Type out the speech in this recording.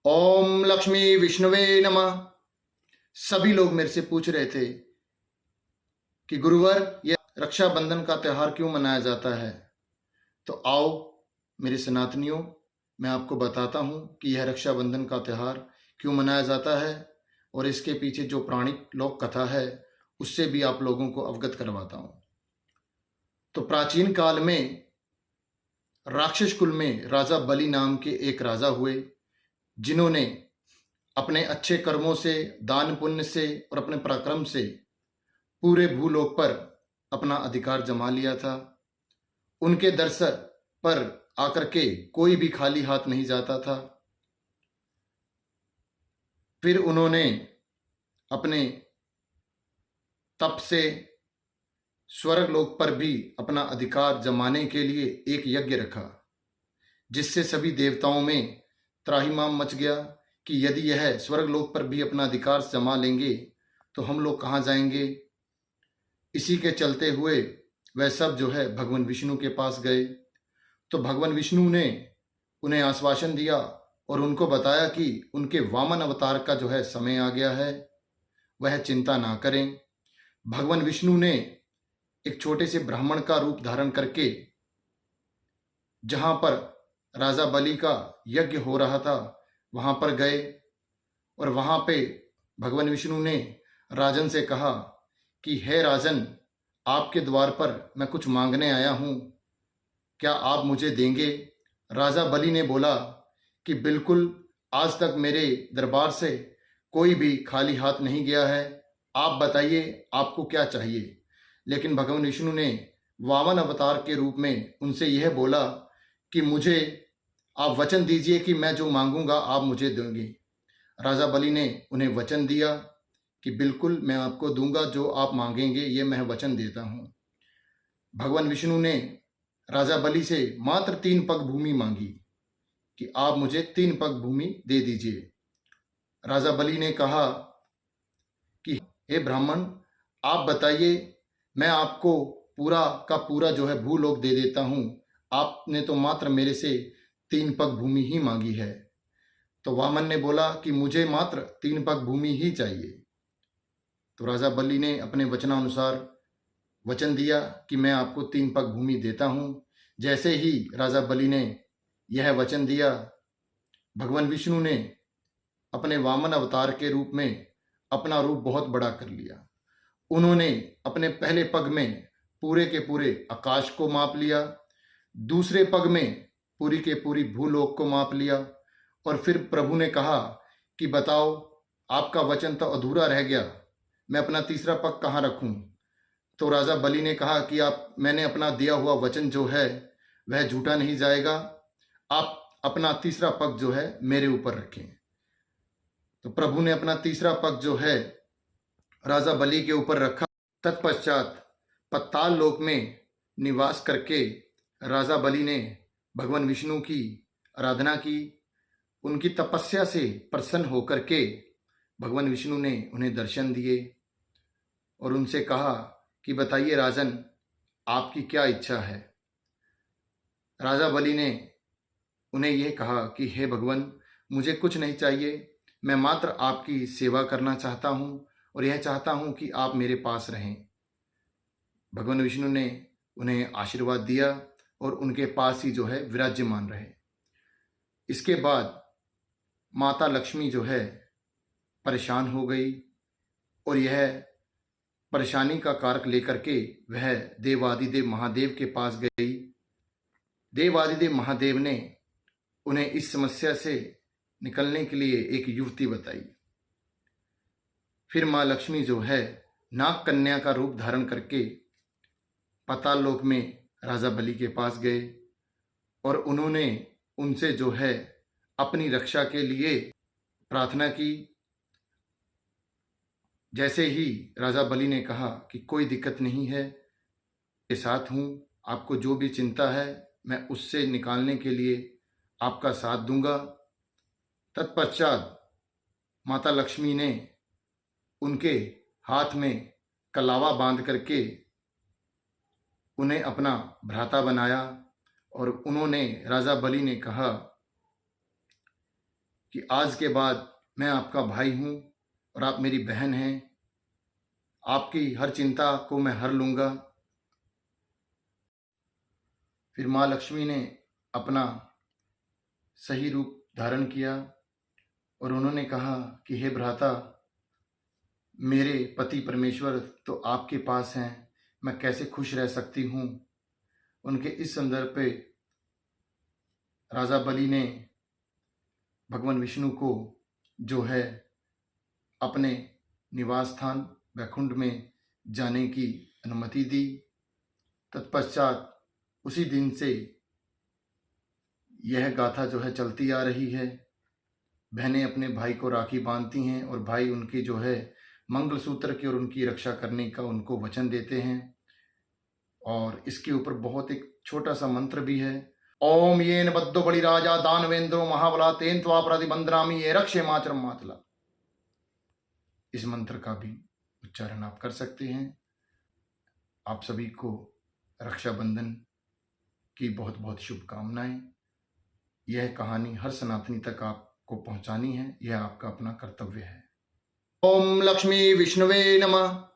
ओम लक्ष्मी विष्णुवे नमः। सभी लोग मेरे से पूछ रहे थे कि गुरुवर, यह रक्षाबंधन का त्यौहार क्यों मनाया जाता है। तो आओ मेरे सनातनियों, मैं आपको बताता हूँ कि यह रक्षाबंधन का त्यौहार क्यों मनाया जाता है और इसके पीछे जो पौराणिक लोक कथा है उससे भी आप लोगों को अवगत करवाता हूँ। तो प्राचीन काल में राक्षस कुल में राजा बलि नाम के एक राजा हुए, जिन्होंने अपने अच्छे कर्मों से, दान पुण्य से और अपने पराक्रम से पूरे भूलोक पर अपना अधिकार जमा लिया था। उनके दरसर पर आकर के कोई भी खाली हाथ नहीं जाता था। फिर उन्होंने अपने तप से स्वर्ग लोक पर भी अपना अधिकार जमाने के लिए एक यज्ञ रखा, जिससे सभी देवताओं में त्राहिमाम मच गया कि यदि यह स्वर्ग लोक पर भी अपना अधिकार जमा लेंगे तो हम लोग कहाँ जाएंगे। इसी के चलते हुए वह सब जो है भगवान विष्णु के पास गए। तो भगवान विष्णु ने उन्हें आश्वासन दिया और उनको बताया कि उनके वामन अवतार का जो है समय आ गया है, वह चिंता ना करें। भगवान विष्णु ने एक छोटे से ब्राह्मण का रूप धारण करके जहां पर राजा बलि का यज्ञ हो रहा था वहां पर गए और वहां पे भगवान विष्णु ने राजन से कहा कि हे राजन, आपके द्वार पर मैं कुछ मांगने आया हूं, क्या आप मुझे देंगे। राजा बलि ने बोला कि बिल्कुल, आज तक मेरे दरबार से कोई भी खाली हाथ नहीं गया है, आप बताइए आपको क्या चाहिए। लेकिन भगवान विष्णु ने वामन अवतार के रूप में उनसे यह बोला कि मुझे आप वचन दीजिए कि मैं जो मांगूंगा आप मुझे देंगे। राजा बलि ने उन्हें वचन दिया कि बिल्कुल मैं आपको दूंगा, जो आप मांगेंगे ये मैं वचन देता हूं। भगवान विष्णु ने राजा बलि से मात्र 3 पग भूमि मांगी कि आप मुझे 3 पग भूमि दे दीजिए। राजा बलि ने कहा कि हे ब्राह्मण, आप बताइए, मैं आपको पूरा का पूरा जो है भूलोक दे देता हूं, आपने तो मात्र मेरे से 3 पग भूमि ही मांगी है। तो वामन ने बोला कि मुझे मात्र 3 पग भूमि ही चाहिए। तो राजा बलि ने अपने वचनानुसार वचन दिया कि मैं आपको 3 पग भूमि देता हूं। जैसे ही राजा बलि ने यह वचन दिया, भगवान विष्णु ने अपने वामन अवतार के रूप में अपना रूप बहुत बड़ा कर लिया। उन्होंने अपने पहले पग में पूरे के पूरे आकाश को माप लिया, दूसरे पग में पूरी के पूरी भूलोक को माप लिया और फिर प्रभु ने कहा कि बताओ, आपका वचन तो अधूरा रह गया, मैं अपना तीसरा पग कहाँ रखूं। तो राजा बलि ने कहा कि मैंने अपना दिया हुआ वचन जो है वह झूठा नहीं जाएगा, आप अपना तीसरा पग जो है मेरे ऊपर रखें। तो प्रभु ने अपना तीसरा पग जो है राजा बलि के ऊपर रखा। तत्पश्चात पताल लोक में निवास करके राजा बलि ने भगवान विष्णु की आराधना की। उनकी तपस्या से प्रसन्न होकर के भगवान विष्णु ने उन्हें दर्शन दिए और उनसे कहा कि बताइए राजन, आपकी क्या इच्छा है। राजा बलि ने उन्हें यह कहा कि हे भगवान, मुझे कुछ नहीं चाहिए, मैं मात्र आपकी सेवा करना चाहता हूं और यह चाहता हूं कि आप मेरे पास रहें। भगवान विष्णु ने उन्हें आशीर्वाद दिया और उनके पास ही जो है विराज्यमान रहे। इसके बाद माता लक्ष्मी जो है परेशान हो गई और यह परेशानी का कारक लेकर के वह देवादिदेव महादेव के पास गई। देवादिदेव महादेव ने उन्हें इस समस्या से निकलने के लिए एक युक्ति बताई। फिर माँ लक्ष्मी जो है नाग कन्या का रूप धारण करके पाताल लोक में राजा बलि के पास गए और उन्होंने उनसे जो है अपनी रक्षा के लिए प्रार्थना की। जैसे ही राजा बलि ने कहा कि कोई दिक्कत नहीं है, के साथ हूँ, आपको जो भी चिंता है मैं उससे निकालने के लिए आपका साथ दूंगा। तत्पश्चात माता लक्ष्मी ने उनके हाथ में कलावा बांध करके उन्हें अपना भ्राता बनाया और उन्होंने राजा बलि ने कहा कि आज के बाद मैं आपका भाई हूँ और आप मेरी बहन हैं। आपकी हर चिंता को मैं हर लूँगा। फिर माँ लक्ष्मी ने अपना सही रूप धारण किया और उन्होंने कहा कि हे भ्राता, मेरे पति परमेश्वर तो आपके पास हैं, मैं कैसे खुश रह सकती हूँ। उनके इस संदर्भ पे राजा बलि ने भगवान विष्णु को जो है अपने निवास स्थान वैकुंठ में जाने की अनुमति दी। तत्पश्चात उसी दिन से यह गाथा जो है चलती आ रही है। बहनें अपने भाई को राखी बांधती हैं और भाई उनके जो है मंगलसूत्र की और उनकी रक्षा करने का उनको वचन देते हैं। और इसके ऊपर बहुत एक छोटा सा मंत्र भी है। ओम येन बद्धो बलि राजा दानवेंद्रो महाबला तेन त्वा प्रतिबंधनामि ये रक्षे माचरम मातला। इस मंत्र का भी उच्चारण आप कर सकते हैं। आप सभी को रक्षाबंधन की बहुत बहुत शुभकामनाएं। यह कहानी हर सनातनी तक आपको पहुंचानी है, यह आपका अपना कर्तव्य है। ओम लक्ष्मी विष्णुवे नमः।